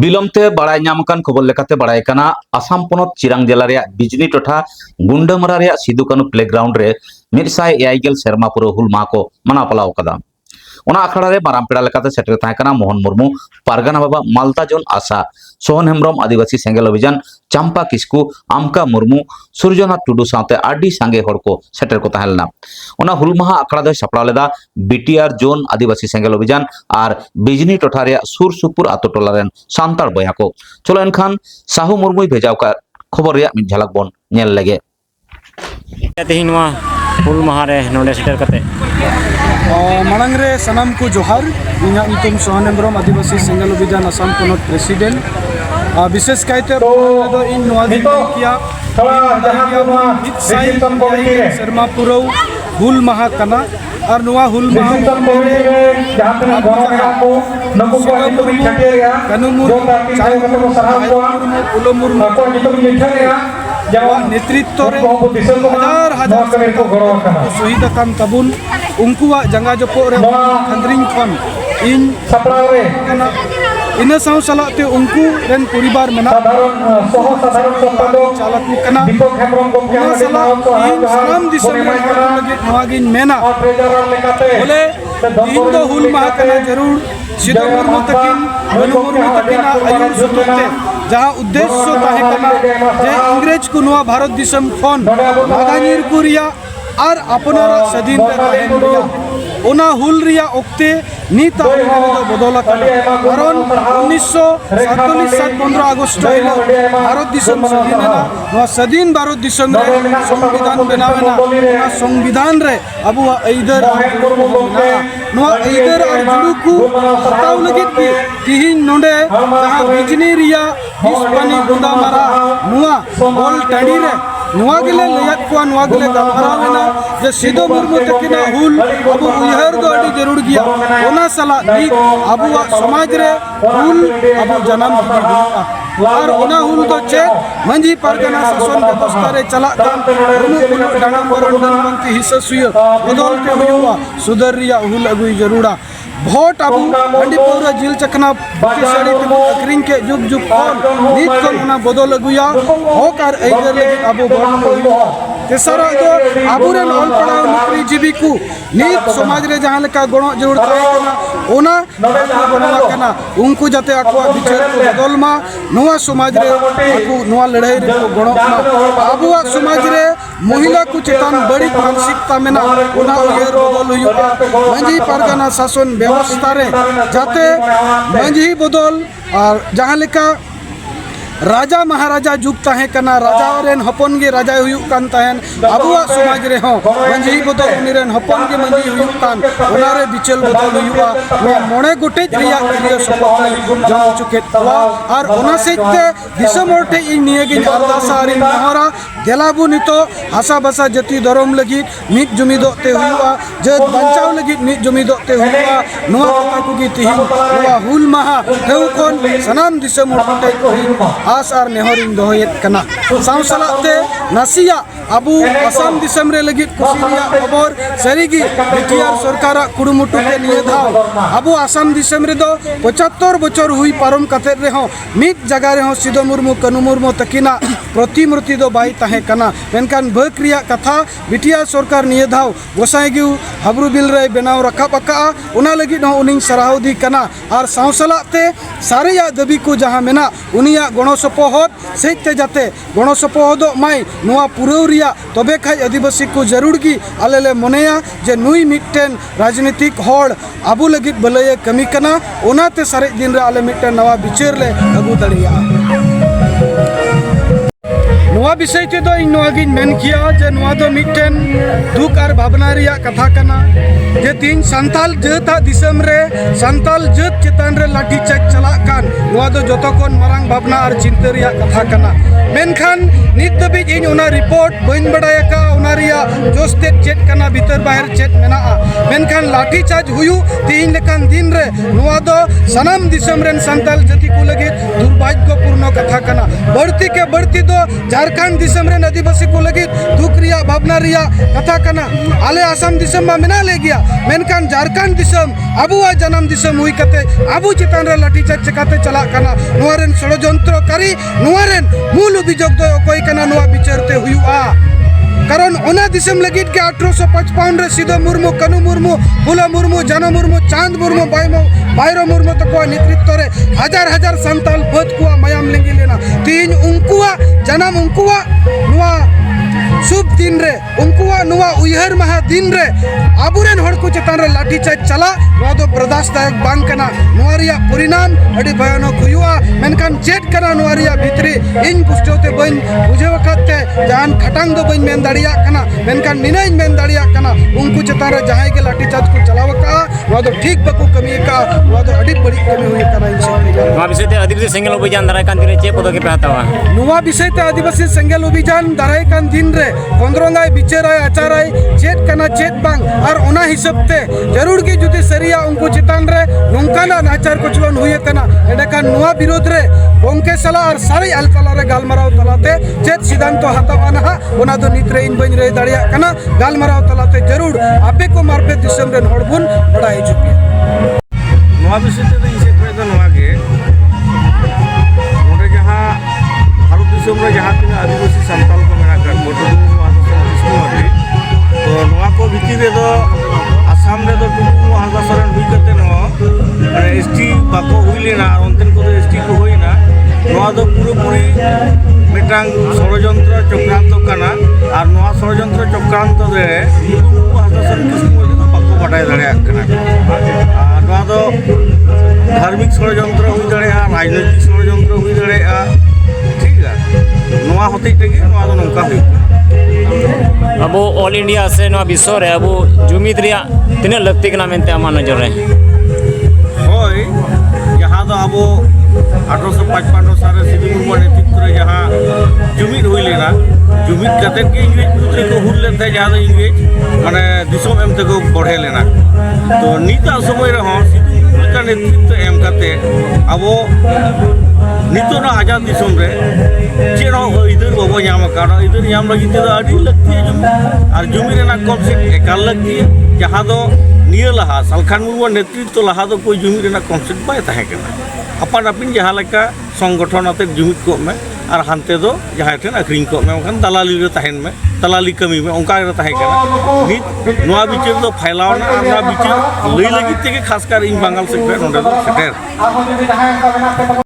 बिलमते बड़ाई नामकान खबर लेकाते बड़ाई काना आसाम पोनत चिरांग जिला रे बिजनी टोठा गुंडामरा रे सिदु कानु प्लेग्राउंड रे 180 सेरमा पुरो हुल माह को मना पलाव कदा ओना अखाड़ा रे माराम पेड़ा लेकाते सेटर ताहे काना मोहन मुर्मू पारगाना बाबा मालता जोन आशा सोहन हेम्ब्रम आदिवासी सेंगेल अभियान चंपा किस्कू आमका मुर्मू सूर्यनाथ टुडू साथे आडी सांगे हड़ को सेटर को ताहेलना ओना हुल माह अखाड़ा दो सपड़ा लेदा बीटीआर जोन आदिवासी सेंगेल अभियान और बिजनी टोठा रे सुर सुपुर आतो टोला रेन सांतार बया को चलो एनखान साहू मुर्मू भेजाव का खबर रे मिट झलक बोन नेल लगे तेहिनवा हुल माह रे नोडे सेटर कते मांग रे सनम को जोहार इना नितुम सोहन हेम्ब्रम आदिवासी सेंगेल अभियान आसाम पोनत प्रेसिडेंट विशेष कायते दो इन नोआ दिन किया शर्मा पुरौ हुल माह कना और नोआ हुल माह नेतृत्व हजार हजार शहीद कान तबुन उनकुआ जंगा जपो रे खंद्रिंग खन इन सपड़ावे इन साउ सलाते उनको रेन परिवार मना साधारण संपादक चालक कना इन सला इन सलाम दिसम लगे नवागिन मेना बोले इन दो हुल माह कना जरूर सिदो मुर्मू तकिन मनु मुर्मू तकिना आयुर सुतते जहाँ उद्देश्य ताहे कना जे इंग्रेज को नवा भारत दिसम खन नागानीर कुरिया और अपनारा सदीन रिया ओना हुल रिया ओक्ते नीता बदला कारण 1947 15 अगस्त भारत दिसम सदीन सदीन भारत दिसम रे संविधान बनावेना संविधान रे अबु ऐदर नवा ऐदर और जुड़ू को हटाव लगित भी तिहिन नोडे जहां बिजनी रिया हिस्पानी गुंडा मारा नुआ बोल टडी रे नुआ गिले लयत को नुआ गिले गमरावेना जे सिदो मुर्मू तकिना हुल अबु उयहर दो अडी जरूर गया ओना सला नी अबु समाज रे हुल अबु जन्म दिया और ओना हुल तो चेक मंजी परगना शासन व्यवस्था रे चला उनु डांगा बरंडन मंत्री हिस्सा सुय बदल के हुआ सुधर रिया हुल अगुई जरूरा भोट अबु हंडी पौरा जिल चकना साड़ी अक्रिंग के जुग जुग नीत कोना बदल अगुया होकर ऐदर लगे अबु तेसरा तो आबुरेन ऑल पढ़ाओ नौकरी जीवी को नीत समाज रे जहां लेका गणो जरूर थाना ओना बनवा कना उनको जाते अकवा बिचार को बदल मा नवा समाज रे को नवा लड़ाई रे को गणो आबुआ समाज रे महिला को चेतन बड़ी मानसिकता मेना ओना उयर बदल हुआ मंजी परगना शासन व्यवस्था रे जाते मंजी बदल और जहां लेका राजा महाराजा जुग ताहे कना राजा रेन हपन गे राजा हुयुक कान ताहेन अबुआ समाज रे हो मंजी बदल उनिरेन हपन गे मंजी हुयुक कान ओनारे बिचल बदल हुयुआ वे मोणे गोटे रिया क्रिया सपत जम चुके तवा और ओना सेते दिसम ओटे इ निये गे अरदासा रे नहरा देलाबु नितो हासा बसा जति धर्म लगी मिट जुमिदोते हुयुआ जे बंचाव लगी मिट जुमिदोते हुयुआ नोआ कथा को गे तिहिन नोआ हुल माहा हेउ कोन सनाम दिसम ओटे को आस और नेहरिंग दोहयत कना साव सलाते नसिया अबु असम दिसम रे लगी कुसिया खबर सरीगी बीटीआर सरकार कुडुमुटु के निये धाव अबु असम दिसम रे दो 75 बछर हुई पारम कते रे हो मिट जगह रे हो सिदो मुर्मू कनु मुर्मू तकिना प्रतिमूर्ति दो बाई ताहे कना मेनकान बक्रिया कथा बीटीआर सरकार निये धाव गोसाई गिउ हबरु बिल रे बनाव रखा पका उना लगी न उनिन सराहदी कना और साव सलाते सारेया दबी को जहां मेना उनिया गणो सपोहद सेते जाते गणो सपोहद माई नोआ पुरौरिया तबे खाई आदिवासी को जरूर की आलेले मनेया जे नुई मिटन राजनीतिक होड़ आबू लगित भलय कमी कना ओनाते सारे दिन रे आले मिटन नवा बिचार ले अगु दड़िया नोआ विषय ते दो इन नोआ गिन मेन किया जे नोआ दो मिटन दुख और भावना रिया कथा कना जे तीन संताल जता दिसम रे संताल जत चेतन रे लाठी चेक चला कान नोआ दो जतो कोन मरांग भावना और चिंता रिया कथा कना मेनखान नित दबी इन ओना रिपोर्ट बइन बडाया का ᱚᱱᱟ ᱨᱮᱭᱟᱜ ᱡᱚᱥ ᱛᱮᱫ ᱪᱮᱫ ᱠᱟᱱᱟ ᱵᱷᱤᱛᱟᱹᱨ ᱵᱟᱦᱮᱨ ᱪᱮᱫ ᱢᱮᱱᱟᱜᱼᱟ ᱢᱮᱱᱠᱷᱟन ᱞᱟᱴᱷᱤ ᱪᱟर्ज ᱦᱩᱭᱩᱜ ᱛᱤᱦᱤᱧ ᱞᱮᱠᱟᱱ ᱫᱤन ᱨᱮ ᱱᱚᱣᱟ ᱫᱚ ᱥᱟᱱᱟᱢ ᱫᱤᱥᱚᱢ ᱨᱮᱱ ᱥᱟᱱᱛᱟᱲ ᱡᱟᱹᱛᱤ ᱠᱚ ᱞᱟᱹᱜᱤᱫ दुर्भाग्यपूर्ण कथा कना बढ़ती के बढ़ती दो झारखंड दिसम रे आदिवासी को लगित दुख रिया भावना रिया कथा कना आले आसाम दिसम मा मेना ले गया मेनखान झारखंड दिसम आबुआ जन्म दिसम हुई कते आबू चितान रे लाठी चार्ज चकाते चला कना नोरेन षड़यंत्रकारी नोरेन मूल अभियोग दो कोई कना नोआ विचारते हुआ कारण ओना दिसम लगित के 1855 रे सिधो मुर्मू कनु मुर्मू फुला मुर्मू जानो मुर्मू चांद मुर्मू बायरो मुर्मू तको नेतृत्व रे हजार हजार संताल भत को मायाम लेंगे लेना तीन उनकुआ जन्म उनकुआ नुआ शुभ दिन रे उनकुआ नुआ उयहर महा दिन रे आबुरेन हड़ को चेतान रे लाठी चार्ज चला नुआ दो बर्दाश्तदायक बांग कना नुआ रिया परिणाम अडी भयानक हुआ मेनखान चेट कना नुआ रिया भितरी इन पुष्टोते बइन बुझे वखते जान खटांग दो बइन मेन दाड़िया कना मेनखान निनाइन मेन दाड़िया कना उनको चेतान रे जहां के लाठी चार्ज को चलाव का नुआ दो ठीक बको कमी का नुआ दो अडी बड़ी कमी हुई कना नुआ विषय ते आदिवासी सेंगेल अभियान दाराय कान दिन चे पदक्षेप हतावा नुआ विषय ते आदिवासी सेंगेल अभियान दाराय कान दिन रे पंद्रंगाय बिचाराय आचाराय चेत कना चेत बांग और ओना हिसाब ते जरूर की जुदी सरिया उनको चितान रे नोंकाना नाचार कोचलन हुए कना एडका नुआ विरोध रे गोंके सला और सारे अलतला रे गालमराव तलाते चेत सिद्धांत हतावाना ओना दो नित्रे इन बइन रे दाड़िया कना गालमराव तलाते जरूर आपे को मारपे दिसम रे हड़बुन बड़ा हिजुपी नुआ विषय ते इसे करे नुआ के नोडे जहां भारत दिसम रे जहां तीन आदिवासी संताल को मेना कर तो नुआ को भितर रे दो आसाम रे दो टुकु हाजासरन हुई करते न माने एसटी बाको हुई लेना अंतन को एसटी को होइना नुआ दो पूरी मिटांग षड़यंत्र चक्रांत कना और नुआ षड़यंत्र चक्रांत रे टुकु हाजासरन किस्म को बाको बाटाय दाड़िया कना और नुआ दो धार्मिक षड़यंत्र हुई दाड़िया राजनीतिक षड़यंत्र हुई दाड़िया ठीक है नुआ होते तेगे नुआ दो नंका हुई अब ऑल इंडिया से नुआ विश्व रे अब जुमिद रिया तिने लगती कना मेनते आमा नजर रे होय जहां दो अब 1855 साल सिद्धू मुर्मू नेतृत्व रे जहां जुमिद हुई लेना जुमिद कते के इंग्लिश पुत्र को हुर लेते जहां दो इंग्लिश माने दिसम एम तक बढ़े लेना तो नीता समय रे हो सिद्धू मुर्मू का नेतृत्व एम कते अब नितो ना आजाद दिसम रे चेड़ो इधर बाबो नाम काड़ा इधर नाम लगी ते आडी लगती है जुमी रेना कॉन्सेप्ट एकाल लगती है जहां दो निया लहा सालखान मुर्मू नेतृत्व लहा दो कोई जुमी रेना कॉन्सेप्ट बाय ताहे केना अपन अपिन जहां लेका संगठन आते जुमिद को में और हानते दो जहां ठेन अखरिंग को में ओखान दलाली रे ताहेन में दलाली कमी में ओंका रे ताहे केना नित नोआ बिचार दो फैलावना ना बिचार लई लगी ते खासकर इन बंगाल से नोडे दो सेटर